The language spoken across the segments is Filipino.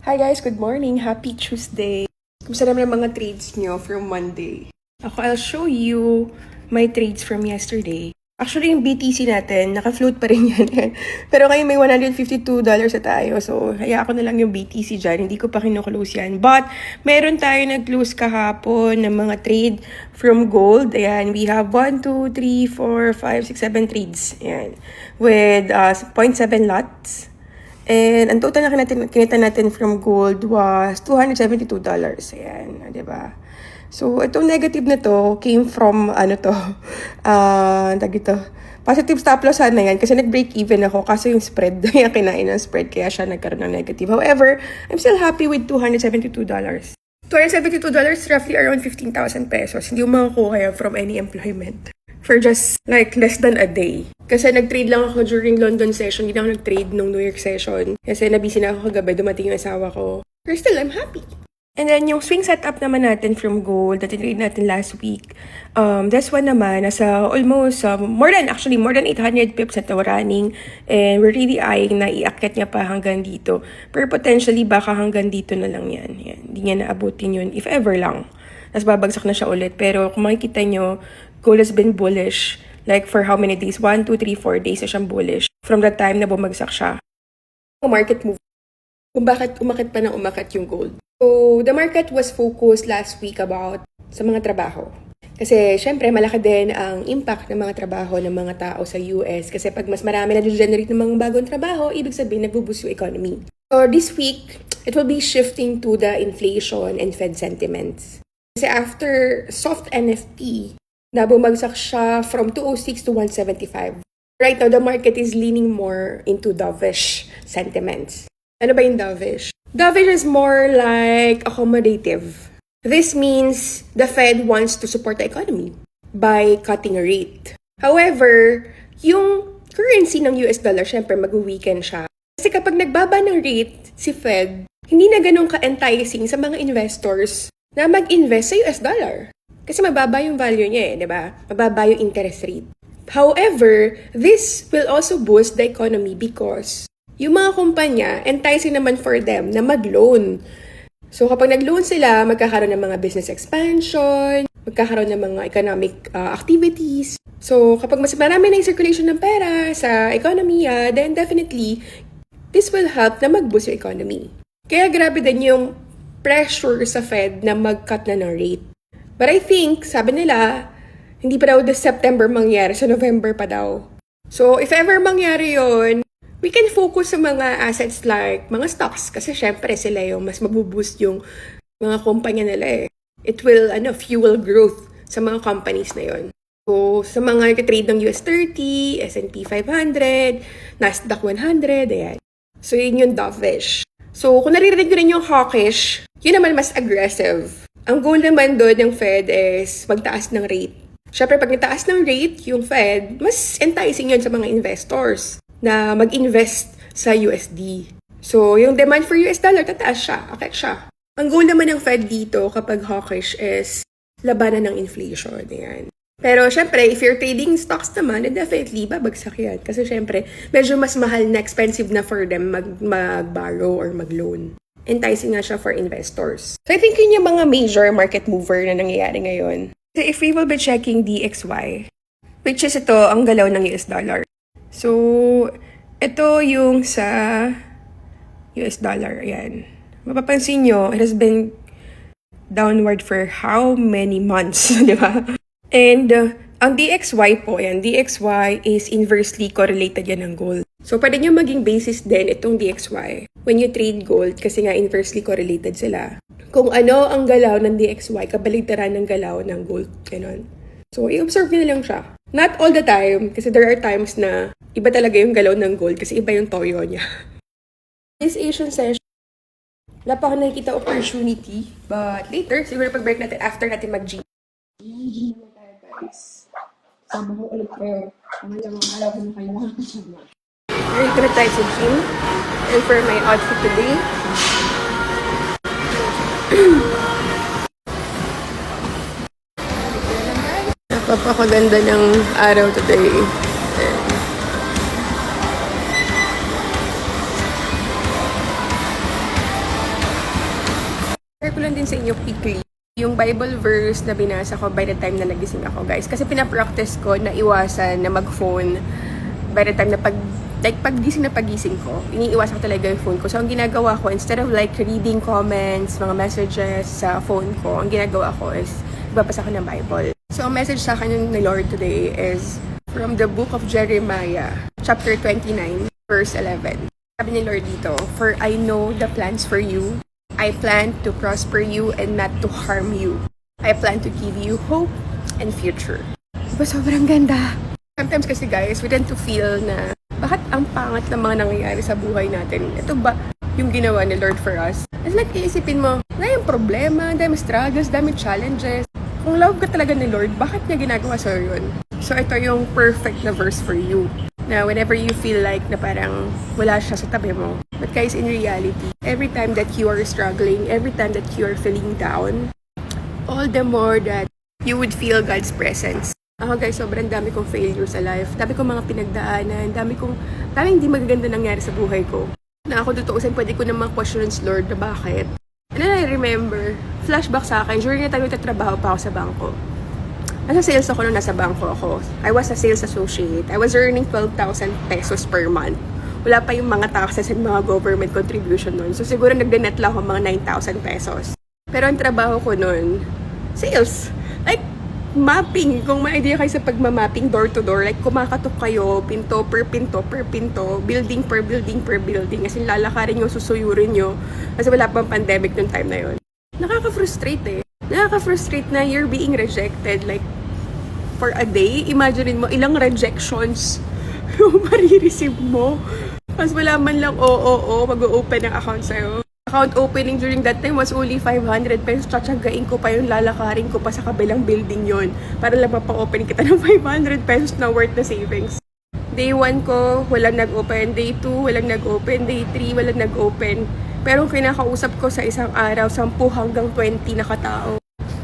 Hi guys, good morning. Happy Tuesday. Kumusta naman ang mga trades nyo from Monday? I'll show you my trades from yesterday. Actually, yung BTC natin, naka-float pa rin yan. Pero ngayon may $152 na tayo. So, haya ako na lang yung BTC dyan. Hindi ko pa kinu-close yan. But, meron tayo nag-close kahapon ng mga trade from gold. Ayan, we have 1, 2, 3, 4, 5, 6, 7 trades. Ayan. With 0.7 lots. And ang total na kinita natin from gold was $272. Ayan, di ba? So, itong negative na to came from, positive stop loss sana yan kasi nag-break even ako kasi yung spread, yung kinain ng spread kaya siya nagkaroon ng negative. However, I'm still happy with $272. $272, roughly around 15,000 pesos. Hindi mo makukuha yan from any employment. For just like less than a day. Kasi nag-trade lang ako during London session. Hindi ako nag-trade nung New York session. Kasi nabisi na ako kagabi, dumating yung asawa ko. But still, I'm happy. And then yung swing setup naman natin from gold that trade natin last week. This one naman, nasa almost more than 800 pips na running. And we're really eyeing na iakyat niya pa hanggang dito. Pero potentially baka hanggang dito na lang yan. Hindi niya naabutin yun if ever lang. Tapos babagsak na siya ulit. Pero kung makikita nyo, gold has been bullish. Like for how many days? 1, 2, 3, 4 days na siyang bullish. From the time na bumagsak siya. Market move. Kung bakit umakit pa ng umakit yung gold. So, the market was focused last week about sa mga trabaho. Kasi, syempre, malaki din ang impact ng mga trabaho ng mga tao sa US. Kasi pag mas marami na generate ng mga bagong trabaho, ibig sabihin, nagbuboost yung economy. So, this week, it will be shifting to the inflation and Fed sentiments. Kasi after soft NFP, na bumagsak siya from 206 to 175. Right now, the market is leaning more into dovish sentiments. Ano ba yung dovish? Dovish is more like accommodative. This means the Fed wants to support the economy by cutting a rate. However, yung currency ng US dollar, syempre mag-weaken siya. Kasi kapag nagbaba ng rate si Fed, hindi na ganun ka-enticing sa mga investors na mag-invest sa US dollar. Kasi mababa yung value niya di ba? Mababa yung interest rate. However, this will also boost the economy because yung mga kumpanya, enticing naman for them na mag-loan. So kapag nag-loan sila, magkakaroon ng mga business expansion, magkakaroon ng mga economic activities. So kapag mas marami na yung circulation ng pera sa economy, then definitely, this will help na mag-boost yung economy. Kaya grabe din yung pressure sa Fed na mag-cut na ng rate. But I think, sabi nila, hindi pa daw this September mangyari, sa November pa daw. So, if ever mangyari yon, we can focus sa mga assets like mga stocks. Kasi syempre sila yung mas mabuboost yung mga kumpanya nila It will fuel growth sa mga companies na yon. So, sa mga nag-trade ng US 30, S&P 500, Nasdaq 100, ayan. So, yun yung dovish. So, kung naririnig ko rin yung hawkish, yun naman mas aggressive. Ang goal naman doon ng Fed is magtaas ng rate. Siyempre, pag nataas ng rate, yung Fed, mas enticing yun sa mga investors na mag-invest sa USD. So, yung demand for US dollar, tataas siya, akit siya. Ang goal naman ng Fed dito kapag hawkish is labanan ng inflation. Yan. Pero syempre, if you're trading stocks naman, then definitely babagsak yan. Kasi syempre, medyo mas mahal na expensive na for them mag-borrow or mag-loan. Enticing nga siya for investors. So I think yun yung mga major market mover na nangyayari ngayon. So if we will be checking DXY, which is ito, ang galaw ng US dollar. So, ito yung sa US dollar. Ayan. Mapapansin nyo, it has been downward for how many months, di ba? And ang DXY po, yan, DXY is inversely correlated yan ng gold. So, pwede nyo maging basis din itong DXY when you trade gold kasi nga inversely correlated sila. Kung ano ang galaw ng DXY, kabaligtaran ng galaw ng gold. Ganon. So, i-observe nyo na lang siya. Not all the time kasi there are times na iba talaga yung galaw ng gold kasi iba yung toyo niya. This Asian session, wala pa ako nakikita opportunity. But later, siguro pag-break natin after natin mag-G. Mag-G naman tayo guys. Sama ko ulit kayo. Pangalawang araw ko na kayo nakakasama. Ready na tayo sa gym. And for my outfit today, napapakaganda ng araw today. ko lang din sa inyo quickly yung Bible verse na binasa ko by the time na nagising ako, guys. Kasi pinapractice ko na iwasan na mag-phone by the time na pagising ko, iniiwasan ko talaga yung phone ko. So, ang ginagawa ko, instead of like reading comments, mga messages sa phone ko, ang ginagawa ko is babasa ko ng Bible. So, ang message sa akin ni Lord today is from the book of Jeremiah, chapter 29, verse 11. Sabi ni Lord dito, "For I know the plans for you. I plan to prosper you and not to harm you. I plan to give you hope and future." Diba sobrang ganda? Sometimes kasi guys, we tend to feel na bakit ang pangat ng mga nangyayari sa buhay natin? Ito ba yung ginawa ni Lord for us? It's like iisipin mo, wala yung problema, dami struggles, dami challenges. Kung love ka talaga ni Lord, bakit niya ginagawa sa'yo yun? So ito yung perfect na verse for you. Na whenever you feel like na parang wala siya sa tabi mo. But guys, in reality, every time that you are struggling, every time that you are feeling down, all the more that you would feel God's presence. Ako guys, sobrang dami kong failure sa life. Dami kong mga pinagdaanan. Daming hindi magaganda nangyari sa buhay ko. Na ako tutuusin, pwede ko namang questions Lord na bakit. And then I remember, flashback sa akin, during na tayo nagtatrabaho pa ako sa bangko. Nasa sales ako nung nasa bangko ako. I was a sales associate. I was earning 12,000 pesos per month. Wala pa yung mga taxes and mga government contribution nun. So siguro nagda-net lang ako mga 9,000 pesos. Pero ang trabaho ko nun, sales. Like, mapping. Kung may idea kayo sa pagmamapping door to door, like kumakatok kayo, pinto per pinto per pinto, building per building per building. Kasi lalakarin nyo, susuyurin nyo. Kasi wala pang pandemic nung time na yun. Nakaka-frustrate eh. Nakaka-frustrate na you're being rejected like for a day. Imagine mo ilang rejections yung marireceive mo. Tapos wala man lang mag-open ng account sa'yo. Account opening during that time was only 500 pesos. Tsatsagain ko pa yung lalakarin ko pa sa kabilang building yon para lang mapa-open kita ng 500 pesos na worth na savings. Day 1 ko, walang nag-open. Day 2, walang nag-open. Day 3, walang nag-open. Pero kinakausap ko sa isang araw, 10 hanggang 20 na katao.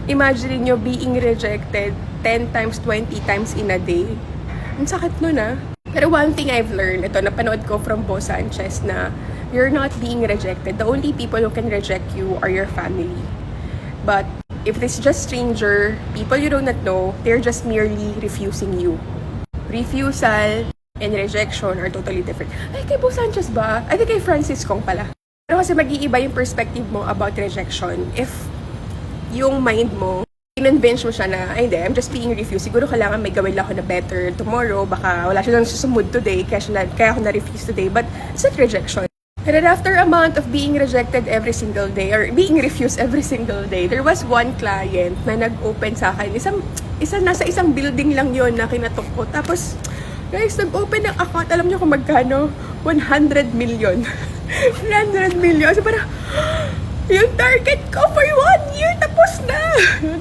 Imagine nyo being rejected 10 times, 20 times in a day. Ang sakit nun Pero one thing I've learned, ito, napanood ko from Bo Sanchez na you're not being rejected. The only people who can reject you are your family. But if it's just stranger, people you do not know, they're just merely refusing you. Refusal and rejection are totally different. Ay, kay Bo Sanchez ba? Ay, kay Francis Kong pala. Pero kasi mag-iiba yung perspective mo about rejection. If yung mind mo, in-convince mo siya na, ay hindi, I'm just being refused. Siguro kailangan may gawin lang ako na better tomorrow. Baka wala siya lang susumod today, kaya ako na-refuse today. But it's not rejection. And then after a month of being rejected every single day, or being refused every single day, there was one client na nag-open sa akin. Nasa isang building lang yon na kinatok ko. Tapos, guys, nag-open ng account. Alam niyo kung magkano? 100 million. 100 million. So parang, yung target ko for 1 year, tapos na!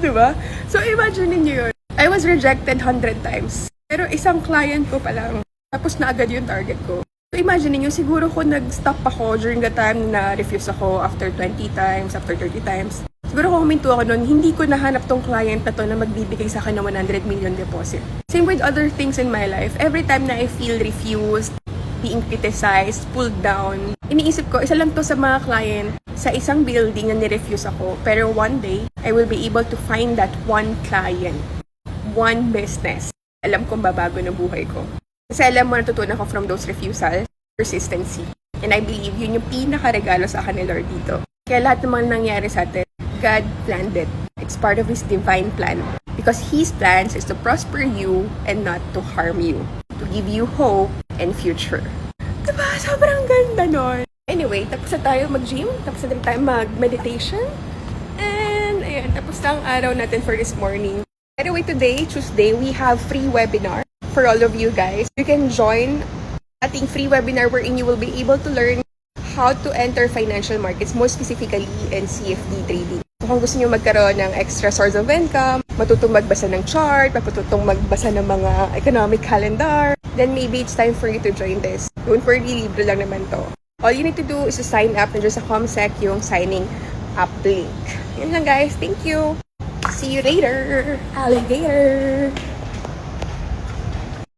Diba? So, imagine niyo yun. I was rejected 100 times. Pero isang client ko pa lang. Tapos na agad yung target ko. So, imagine niyo, siguro ko nag-stop ako during the time na refuse ako after 20 times, after 30 times. Siguro kung huminto ako noon, hindi ko nahanap tong client na to na magbibigay sa akin ng 100 million deposit. Same with other things in my life. Every time na I feel refused, being criticized, pulled down, iniisip ko, isa lang to sa mga client sa isang building na nirefuse ako. Pero one day, I will be able to find that one client, one business. Alam kong babago ng buhay ko. Kasi alam mo, natutunan ko from those refusals, persistency. And I believe yun yung pinaka-regalo sa akin ni Lord dito. Kaya lahat ng mga nangyari sa atin, God planned it. It's part of His divine plan. Because His plans is to prosper you and not to harm you. To give you hope and future. Diba? Sobrang ganda nun. Anyway, tapos na tayo mag-gym. Tapos na tayo mag-meditation. And, ayan, tapos na ang araw natin for this morning. Anyway, today, Tuesday, we have free webinar for all of you guys. You can join ating free webinar wherein you will be able to learn how to enter financial markets, more specifically in CFD trading. So, kung gusto nyo magkaroon ng extra source of income, matutong magbasa ng chart, matutong magbasa ng mga economic calendar, then maybe it's time for you to join this. Don't worry, libre lang naman to. All you need to do is to sign up, nandiyan sa Comsec yung signing up link. Yun lang guys, thank you! See you later, alligator!